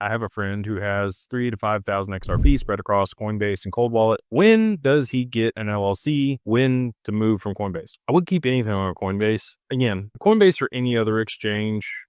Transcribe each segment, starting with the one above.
I have a friend who has 3 to 5,000 XRP spread across Coinbase and Cold Wallet. When does he get an LLC? When to move from Coinbase? I would keep anything on Coinbase. Again, Coinbase or any other exchange,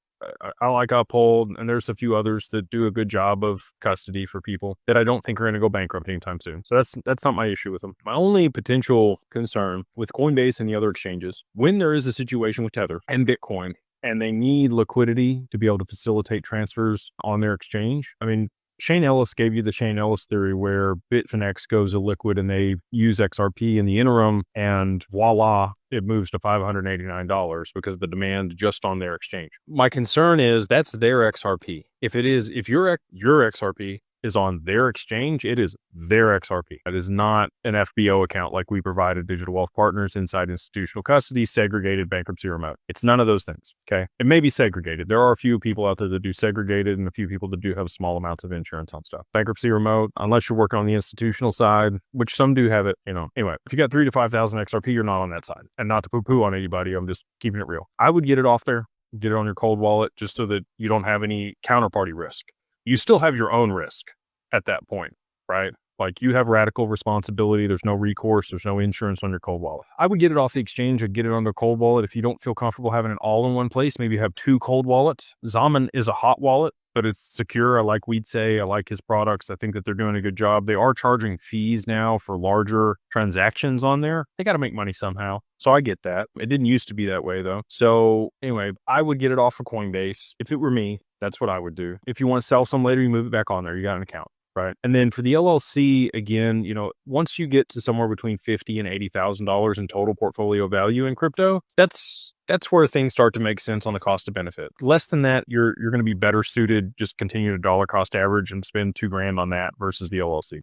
I like Uphold, and there's a few others that do a good job of custody for people that I don't think are going to go bankrupt anytime soon. So that's not my issue with them. My only potential concern with Coinbase and the other exchanges, when there is a situation with Tether and Bitcoin, and they need liquidity to be able to facilitate transfers on their exchange. I mean, Shane Ellis gave you the Shane Ellis theory where Bitfinex goes illiquid and they use XRP in the interim, and voila, it moves to $589 because of the demand just on their exchange. My concern is that's their XRP. If your XRP is on their exchange, it is their XRP. It is not an FBO account like we provide at Digital Wealth Partners, inside institutional custody, segregated, bankruptcy remote. It's none of those things, okay? It may be segregated. There are a few people out there that do segregated and a few people that do have small amounts of insurance on stuff. Bankruptcy remote, unless you're working on the institutional side, which some do have it, Anyway, if you got 3 to 5,000 XRP, you're not on that side. And not to poo-poo on anybody, I'm just keeping it real. I would get it off there, get it on your cold wallet, just so that you don't have any counterparty risk. You still have your own risk at that point, right? Like you have radical responsibility. There's no recourse. There's no insurance on your cold wallet. I would get it off the exchange and get it on the cold wallet. If you don't feel comfortable having it all in one place, maybe have 2 cold wallets. Zaman is a hot wallet, but it's secure. I like We'd Say. I like his products. I think that they're doing a good job. They are charging fees now for larger transactions on there. They got to make money somehow. So I get that. It didn't used to be that way though. So anyway, I would get it off of Coinbase. If it were me, that's what I would do. If you want to sell some later, you move it back on there. You got an account. Right. And then for the LLC, again, once you get to somewhere between $50,000 and $80,000 in total portfolio value in crypto, that's where things start to make sense on the cost to benefit. Less than that, you're going to be better suited just continue to dollar cost average and spend $2,000 on that versus the LLC.